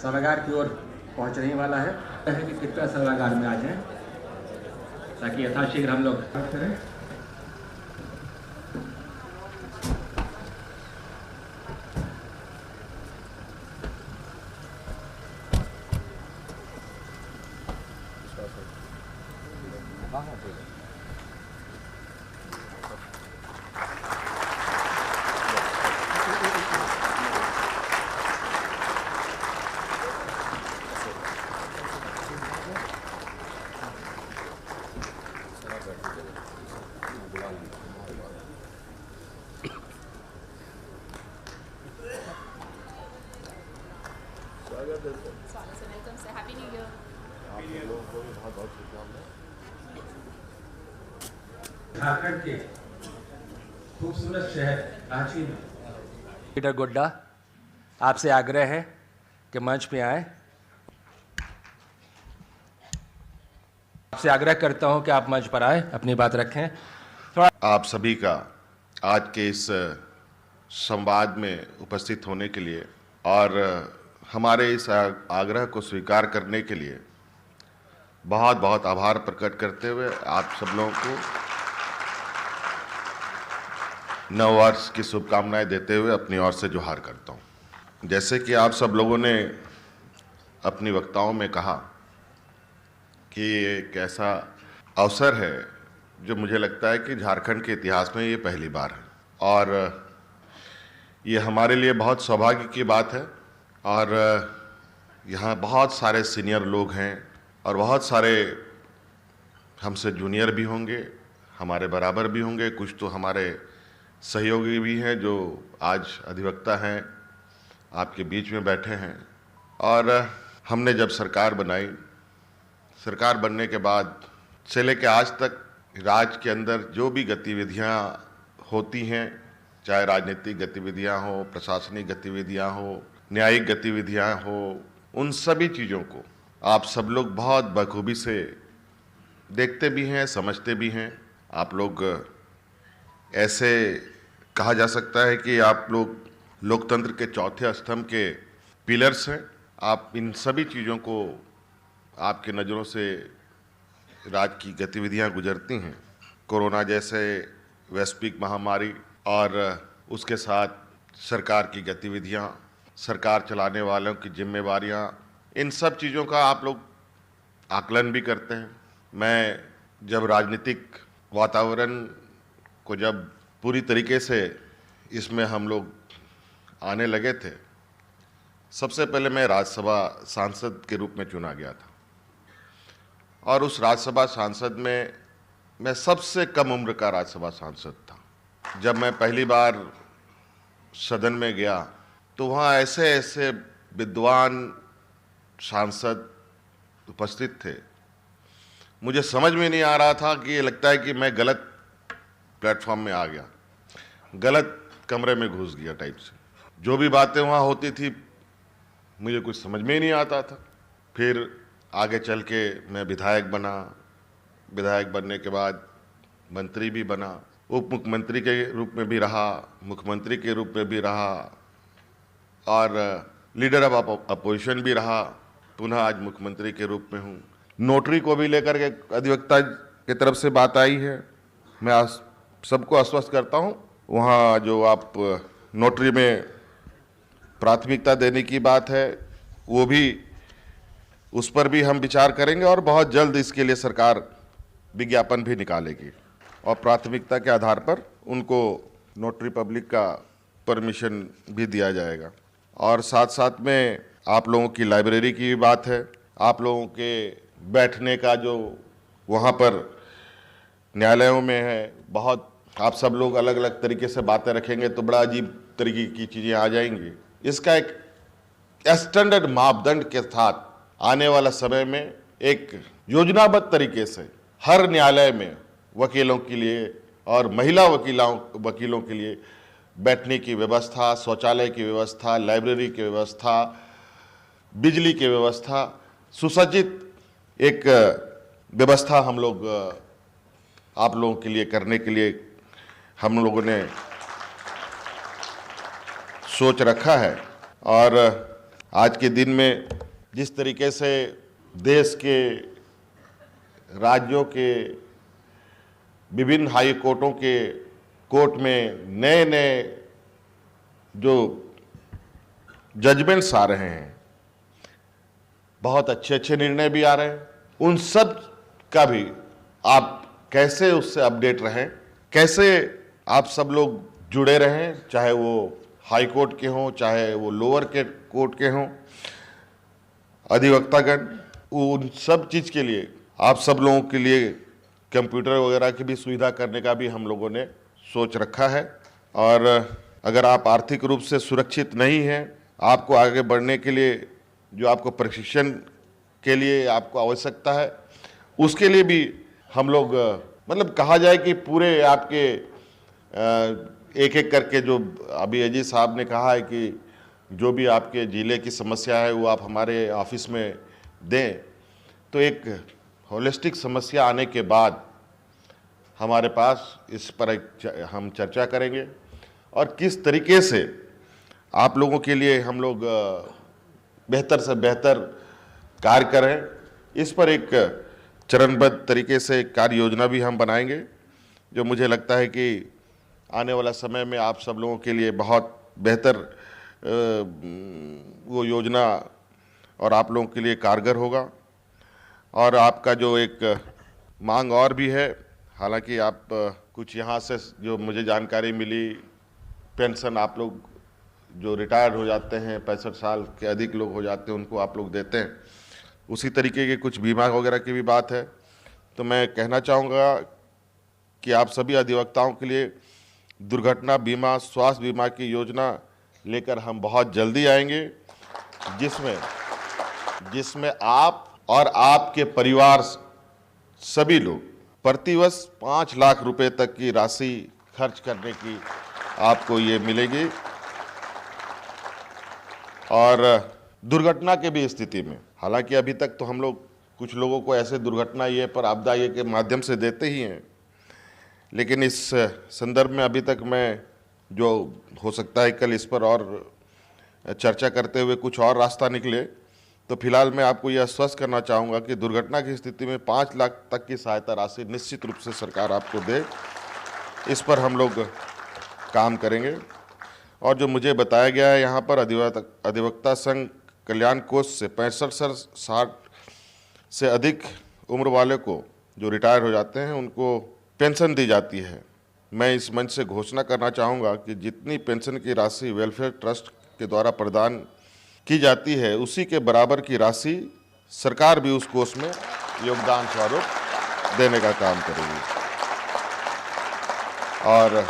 सभागार की ओर पहुंचने वाला है कि कृपया सभागार में आ जाएं ताकि यथाशीघ्र हम लोग करें। वेलकम से हैप्पी न्यू ईयर। झारखंड के खूबसूरत शहर रांची में पीटर गोड्डा, आपसे आग्रह है कि मंच पे आए। आपसे आग्रह करता हूं कि आप मंच पर आए, अपनी बात रखें। थोड़ा आप सभी का आज के इस संवाद में उपस्थित होने के लिए और हमारे इस आग्रह को स्वीकार करने के लिए बहुत बहुत आभार प्रकट करते हुए आप सब लोगों को नव वर्ष की शुभकामनाएं देते हुए अपनी ओर से जोहार करता हूं। जैसे कि आप सब लोगों ने अपनी वक्ताओं में कहा कि ये एक ऐसा अवसर है जो मुझे लगता है कि झारखंड के इतिहास में ये पहली बार है और ये हमारे लिए बहुत सौभाग्य की बात है। और यहाँ बहुत सारे सीनियर लोग हैं और बहुत सारे हमसे जूनियर भी होंगे, हमारे बराबर भी होंगे, कुछ तो हमारे सहयोगी भी हैं जो आज अधिवक्ता हैं, आपके बीच में बैठे हैं। और हमने जब सरकार बनाई, सरकार बनने के बाद से लेकर आज तक राज्य के अंदर जो भी गतिविधियां होती हैं, चाहे राजनीतिक गतिविधियां हो, प्रशासनिक गतिविधियां हो, न्यायिक गतिविधियां हो, उन सभी चीज़ों को आप सब लोग बहुत बखूबी से देखते भी हैं, समझते भी हैं। आप लोग ऐसे कहा जा सकता है कि आप लोग लोकतंत्र के चौथे स्तंभ के पिलर्स हैं। आप इन सभी चीज़ों को आपके नज़रों से राज्य की गतिविधियां गुजरती हैं। कोरोना जैसे वैश्विक महामारी और उसके साथ सरकार की गतिविधियां, सरकार चलाने वालों की जिम्मेवारियां, इन सब चीज़ों का आप लोग आकलन भी करते हैं। मैं जब राजनीतिक वातावरण को जब पूरी तरीके से इसमें हम लोग आने लगे थे, सबसे पहले मैं राज्यसभा सांसद के रूप में चुना गया था और उस राज्यसभा सांसद में मैं सबसे कम उम्र का राज्यसभा सांसद था। जब मैं पहली बार सदन में गया तो वहाँ ऐसे ऐसे विद्वान सांसद उपस्थित थे, मुझे समझ में नहीं आ रहा था कि ये लगता है कि मैं गलत प्लेटफॉर्म में आ गया, गलत कमरे में घुस गया टाइप से। जो भी बातें वहाँ होती थी मुझे कुछ समझ में ही नहीं आता था। फिर आगे चल के मैं विधायक बना, विधायक बनने के बाद मंत्री भी बना, उप मुख्यमंत्री के रूप में भी रहा, मुख्यमंत्री के रूप में भी रहा और लीडर ऑफ अपोजिशन भी रहा, पुनः आज मुख्यमंत्री के रूप में हूँ। नोटरी को भी लेकर के अधिवक्ता की तरफ से बात आई है। मैं सबको आश्वस्त करता हूँ, वहाँ जो आप नोटरी में प्राथमिकता देने की बात है वो भी, उस पर भी हम विचार करेंगे और बहुत जल्द इसके लिए सरकार विज्ञापन भी निकालेगी और प्राथमिकता के आधार पर उनको नोटरी पब्लिक का परमिशन भी दिया जाएगा। और साथ साथ में आप लोगों की लाइब्रेरी की भी बात है। आप लोगों के बैठने का जो वहाँ पर न्यायालयों में है, बहुत आप सब लोग अलग अलग तरीके से बातें रखेंगे तो बड़ा अजीब तरीके की चीज़ें आ जाएंगी। इसका एक स्टैंडर्ड मापदंड के साथ आने वाला समय में एक योजनाबद्ध तरीके से हर न्यायालय में वकीलों के लिए और महिला वकीलों के लिए बैठने की व्यवस्था, शौचालय की व्यवस्था, लाइब्रेरी की व्यवस्था, बिजली की व्यवस्था, सुसज्जित एक व्यवस्था हम लोग आप लोगों के लिए करने के लिए हम लोगों ने सोच रखा है। और आज के दिन में जिस तरीके से देश के राज्यों के विभिन्न हाई कोर्टों के कोर्ट में नए नए जो जजमेंट्स आ रहे हैं, बहुत अच्छे अच्छे निर्णय भी आ रहे हैं, उन सब का भी आप कैसे उससे अपडेट रहें, कैसे आप सब लोग जुड़े रहें, चाहे वो हाई कोर्ट के हों, चाहे वो लोअर के कोर्ट के हों, अधिवक्तागण, उन सब चीज़ के लिए आप सब लोगों के लिए कंप्यूटर वगैरह की भी सुविधा करने का भी हम लोगों ने सोच रखा है। और अगर आप आर्थिक रूप से सुरक्षित नहीं हैं, आपको आगे बढ़ने के लिए जो आपको प्रशिक्षण के लिए आपको आवश्यकता है, उसके लिए भी हम लोग मतलब कहा जाए कि पूरे आपके एक एक करके जो अभी अजीत साहब ने कहा है कि जो भी आपके जिले की समस्या है वो आप हमारे ऑफिस में दें, तो एक होलिस्टिक समस्या आने के बाद हमारे पास इस पर हम चर्चा करेंगे और किस तरीके से आप लोगों के लिए हम लोग बेहतर से बेहतर कार्य करें, इस पर एक चरणबद्ध तरीके से कार्य योजना भी हम बनाएंगे, जो मुझे लगता है कि आने वाला समय में आप सब लोगों के लिए बहुत बेहतर वो योजना और आप लोगों के लिए कारगर होगा। और आपका जो एक मांग और भी है, हालांकि आप कुछ यहाँ से जो मुझे जानकारी मिली, पेंशन आप लोग जो रिटायर्ड हो जाते हैं, 65 साल के अधिक लोग हो जाते हैं, उनको आप लोग देते हैं, उसी तरीके के कुछ बीमा वगैरह की भी बात है। तो मैं कहना चाहूँगा कि आप सभी अधिवक्ताओं के लिए दुर्घटना बीमा, स्वास्थ्य बीमा की योजना लेकर हम बहुत जल्दी आएंगे, जिसमें आप और आपके परिवार सभी लोग प्रतिवर्ष 5 लाख रुपए तक की राशि खर्च करने की आपको ये मिलेगी। और दुर्घटना के भी स्थिति में, हालांकि अभी तक तो हम लोग कुछ लोगों को ऐसे दुर्घटना ये पर आपदा ये के माध्यम से देते ही हैं, लेकिन इस संदर्भ में अभी तक मैं जो हो सकता है कल इस पर और चर्चा करते हुए कुछ और रास्ता निकले, तो फिलहाल मैं आपको यह आश्वस्त करना चाहूँगा कि दुर्घटना की स्थिति में 5 लाख तक की सहायता राशि निश्चित रूप से सरकार आपको दे, इस पर हम लोग काम करेंगे। और जो मुझे बताया गया है यहाँ पर अधिवक्ता संघ कल्याण कोष से 65-60 से अधिक उम्र वाले को जो रिटायर हो जाते हैं उनको पेंशन दी जाती है। मैं इस मंच से घोषणा करना चाहूँगा कि जितनी पेंशन की राशि वेलफेयर ट्रस्ट के द्वारा प्रदान की जाती है, उसी के बराबर की राशि सरकार भी उस कोष में योगदान स्वरूप देने का काम करेगी। और